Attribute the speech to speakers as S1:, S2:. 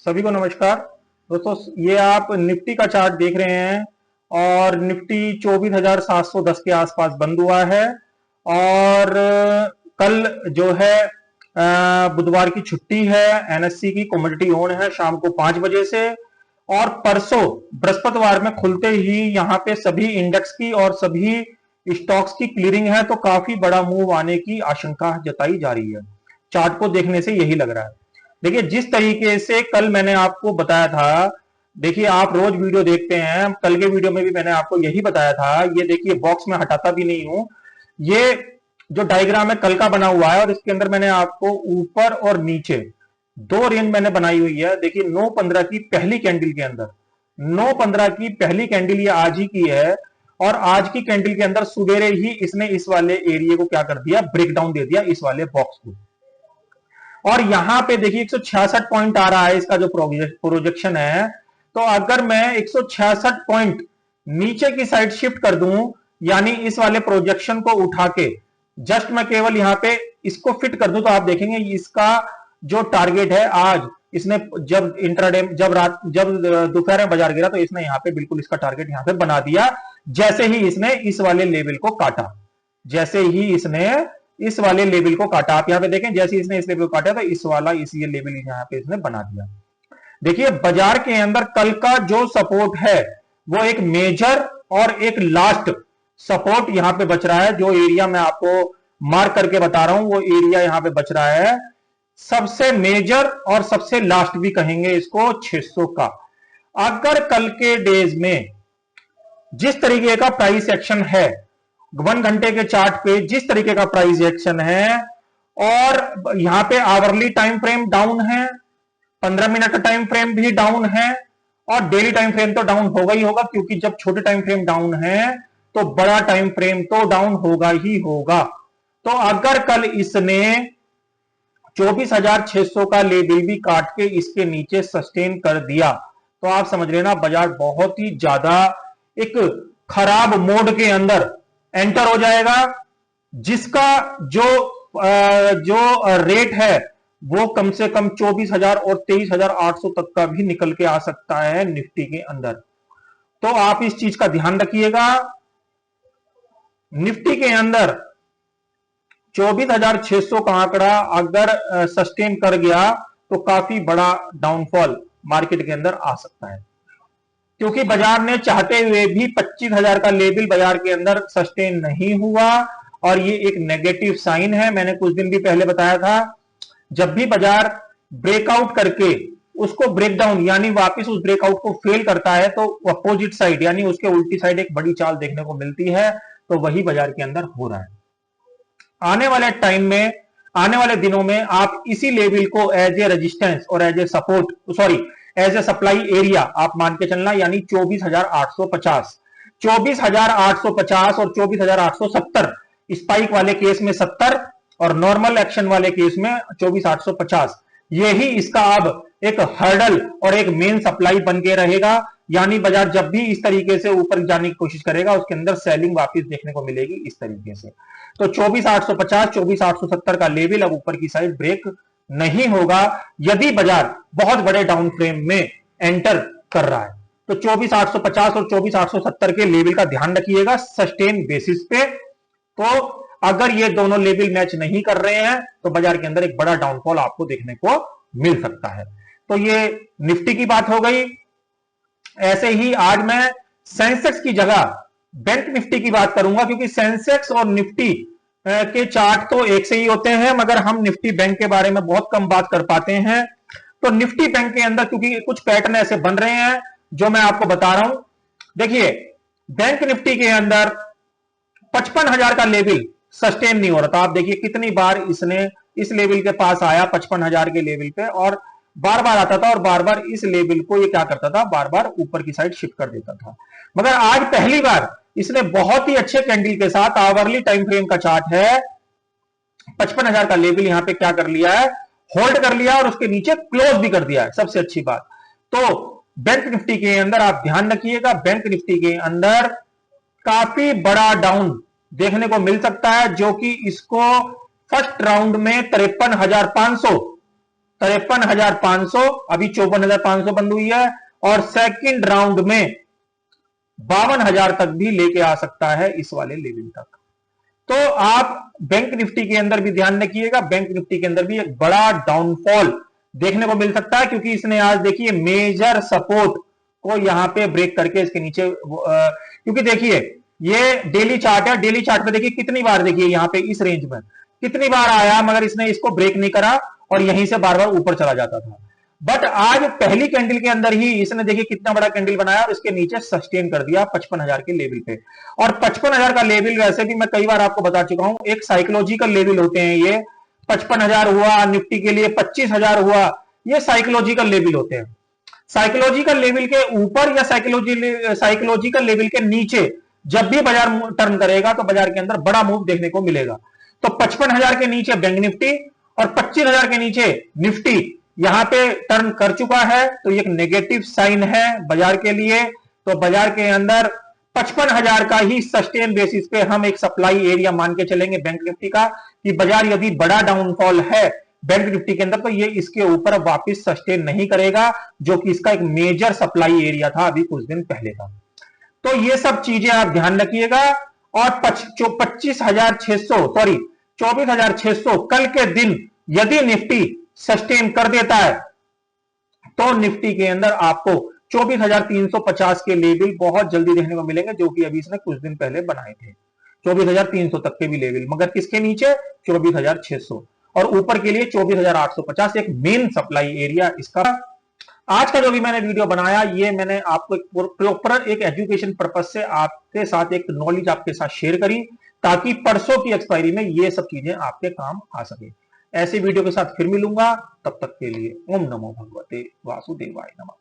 S1: सभी को नमस्कार दोस्तों। ये आप निफ्टी का चार्ट देख रहे हैं और निफ्टी 24,710 के आसपास बंद हुआ है। और कल जो है बुधवार की छुट्टी है, एनएससी की कमोडिटी ऑन है शाम को 5 बजे से। और परसों बृहस्पतिवार में खुलते ही यहाँ पे सभी इंडेक्स की और सभी स्टॉक्स की क्लियरिंग है, तो काफी बड़ा मूव आने की आशंका जताई जा रही है। चार्ट को देखने से यही लग रहा है। देखिए, जिस तरीके से कल मैंने आपको बताया था, देखिए आप रोज वीडियो देखते हैं, कल के वीडियो में भी मैंने आपको यही बताया था। ये देखिए बॉक्स में हटाता भी नहीं हूं, ये जो डायग्राम है कल का बना हुआ है और इसके अंदर मैंने आपको ऊपर और नीचे दो रेंज मैंने बनाई हुई है। देखिए 9-15 की पहली कैंडल के अंदर 9-15 की पहली कैंडल ये आज ही की है और आज की कैंडल के अंदर सुबेरे ही इसने इस वाले एरिया को क्या कर दिया, ब्रेकडाउन दे दिया इस वाले बॉक्स को। और यहां पे देखिए 166 पॉइंट आ रहा है इसका जो प्रोजेक्शन है। तो अगर मैं 166 पॉइंट नीचे की साइड शिफ्ट कर दूं, यानी इस वाले प्रोजेक्शन को उठा के जस्ट मैं केवल यहां पे इसको फिट कर दूं, तो आप देखेंगे इसका जो टारगेट है आज इसने जब इंट्राडे जब दोपहर में बाजार गिरा तो इसने यहां पे बिल्कुल इसका टारगेट यहां पे बना दिया। जैसे ही इसने इस वाले लेवल को काटा, जैसे ही इसने इस वाले लेवल को काटा, आप यहां पे देखें जैसे इसने इस लेवल को काटा तो इस वाला ये लेवल यहां पे इसने बना दिया। देखिए बाजार के अंदर कल का जो सपोर्ट है वो एक मेजर और एक लास्ट सपोर्ट यहां पे बच रहा है। जो एरिया मैं आपको मार्क करके बता रहा हूं वो एरिया यहां पे बच रहा है, सबसे मेजर और सबसे लास्ट भी कहेंगे इसको, 600 का। अगर कल के डेज में जिस तरीके का प्राइस एक्शन है, 1 घंटे के चार्ट पे जिस तरीके का प्राइस एक्शन है, और यहां पे आवरली टाइम फ्रेम डाउन है, 15 मिनट का टाइम फ्रेम भी डाउन है और डेली टाइम फ्रेम तो डाउन होगा ही होगा, क्योंकि जब छोटे टाइम फ्रेम डाउन है तो बड़ा टाइम फ्रेम तो डाउन होगा ही होगा। तो अगर कल इसने 24,600 का लेवल भी काट के इसके नीचे सस्टेन कर दिया तो आप समझ लेना बाजार बहुत ही ज्यादा एक खराब मोड के अंदर एंटर हो जाएगा, जिसका जो रेट है वो कम से कम 24,000 और 23,800 तक का भी निकल के आ सकता है निफ्टी के अंदर। तो आप इस चीज का ध्यान रखिएगा। निफ्टी के अंदर 24,600 का आंकड़ा अगर सस्टेन कर गया तो काफी बड़ा डाउनफॉल मार्केट के अंदर आ सकता है, क्योंकि बाजार ने चाहते हुए भी 25,000 का लेवल बाजार के अंदर सस्टेन नहीं हुआ और ये एक नेगेटिव साइन है। मैंने कुछ दिन भी पहले बताया था, जब भी बाजार ब्रेकआउट करके उसको ब्रेकडाउन यानी वापस उस ब्रेकआउट को फेल करता है तो अपोजिट साइड यानी उसके उल्टी साइड एक बड़ी चाल देखने को मिलती है, तो वही बाजार के अंदर हो रहा है। आने वाले टाइम में, आने वाले दिनों में आप इसी लेवल को एज ए रेजिस्टेंस और as a support, sorry as a supply area आप मान के चलना, यानी 24,850 24,850 और 24,870, स्पाइक वाले केस में 70 और नॉर्मल एक्शन वाले केस में 24,850, यही इसका अब एक हर्डल और एक मेन सप्लाई बन के रहेगा। यानी बाजार जब भी इस तरीके से ऊपर जाने की कोशिश करेगा उसके अंदर सेलिंग वापस देखने को मिलेगी इस तरीके से। तो 24,850 24,870 का लेवल अब ऊपर की साइड ब्रेक नहीं होगा यदि बाजार बहुत बड़े डाउन फ्रेम में एंटर कर रहा है। तो 24,850 और 24,870 के लेवल का ध्यान रखिएगा सस्टेन बेसिस पे। तो अगर ये दोनों लेवल मैच नहीं कर रहे हैं तो बाजार के अंदर एक बड़ा डाउनफॉल आपको देखने को मिल सकता है। तो ये निफ्टी की बात हो गई। ऐसे ही आज मैं सेंसेक्स की जगह बैंक निफ्टी की बात करूंगा, क्योंकि सेंसेक्स और निफ्टी के चार्ट तो एक से ही होते हैं, मगर हम निफ्टी बैंक के बारे में बहुत कम बात कर पाते हैं। तो निफ्टी बैंक के अंदर क्योंकि कुछ पैटर्न ऐसे बन रहे हैं जो मैं आपको बता रहा हूं। देखिए बैंक निफ्टी के अंदर 55,000 का लेवल सस्टेन नहीं हो रहा था। आप देखिए कितनी बार इसने इस लेवल के पास आया 55,000 के लेवल पे और बार बार आता था और बार बार इस लेवल को ये क्या करता था, बार बार ऊपर की साइड शिफ्ट कर देता था। मगर आज पहली बार इसने बहुत ही अच्छे कैंडल के साथ, आवरली टाइम फ्रेम का चार्ट है, 55,000 का लेवल यहां पे क्या कर लिया है, होल्ड कर लिया और उसके नीचे क्लोज भी कर दिया है। सबसे अच्छी बात तो बैंक निफ्टी के अंदर आप ध्यान रखिएगा, बैंक निफ्टी के अंदर काफी बड़ा डाउन देखने को मिल सकता है, जो कि इसको फर्स्ट राउंड में 53,500 53,500, अभी 54,500 बंद हुई है, और सेकंड राउंड में 52,000 तक भी लेके आ सकता है इस वाले लेवल तक। तो आप बैंक निफ्टी के अंदर भी ध्यान रखिएगा, बैंक निफ्टी के अंदर भी एक बड़ा डाउनफॉल देखने को मिल सकता है, क्योंकि इसने आज देखिए मेजर सपोर्ट को यहां पे ब्रेक करके इसके नीचे, क्योंकि देखिए ये डेली चार्ट है, डेली चार्ट पे देखिए कितनी बार, देखिए यहां पे इस रेंज में कितनी बार आया, मगर इसने इसको ब्रेक नहीं करा और यहीं से बार बार ऊपर चला जाता था। बट आज पहली कैंडल के अंदर ही इसने देखिए कितना बड़ा कैंडल बनाया और इसके नीचे सस्टेन कर दिया 55,000 के लेवल पे। और 55,000 का लेवल वैसे भी मैं कई बार आपको बता चुका हूं, एक साइकोलॉजिकल लेवल होते हैं ये। 55,000 हुआ निफ्टी के लिए, 25,000 हुआ, ये साइकोलॉजिकल लेवल होते हैं। साइकोलॉजिकल लेवल के ऊपर या साइकोलॉजिकल लेवल के नीचे जब भी बाजार टर्न करेगा तो बाजार के अंदर बड़ा मूव देखने को मिलेगा। तो 55,000 के नीचे बैंक निफ्टी और 25,000 के नीचे निफ्टी यहां पे टर्न कर चुका है, तो एक नेगेटिव साइन है बाजार के लिए। तो बाजार के अंदर 55,000 का ही सस्टेन बेसिस पे हम एक सप्लाई एरिया मान के चलेंगे बैंक निफ्टी का, कि बाजार यदि बड़ा डाउनफॉल है बैंक निफ्टी के अंदर तो ये इसके ऊपर वापस सस्टेन नहीं करेगा, जो कि इसका एक मेजर सप्लाई एरिया था अभी कुछ दिन पहले का। तो ये सब चीजें आप ध्यान रखिएगा। और 24,600 कल के दिन यदि निफ्टी सस्टेन कर देता है तो निफ्टी के अंदर आपको 24,350 के लेवल बहुत जल्दी देखने को मिलेंगे, जो कि अभी इसने कुछ दिन पहले बनाए थे। 24,300 तक के भी लेवल, मगर किसके नीचे? 24,600, और ऊपर के लिए 24,850 एक मेन सप्लाई एरिया इसका। आज का जो भी मैंने वीडियो बनाया, ये मैंने आपको एक प्रॉपर एक एजुकेशन पर्पज से आपके साथ एक नॉलेज आपके साथ शेयर करी, ताकि परसों की एक्सपायरी में ये सब चीजें आपके काम आ सके। ऐसे वीडियो के साथ फिर मिलूंगा, तब तक के लिए ओम नमो भगवते वासुदेवाय नमः।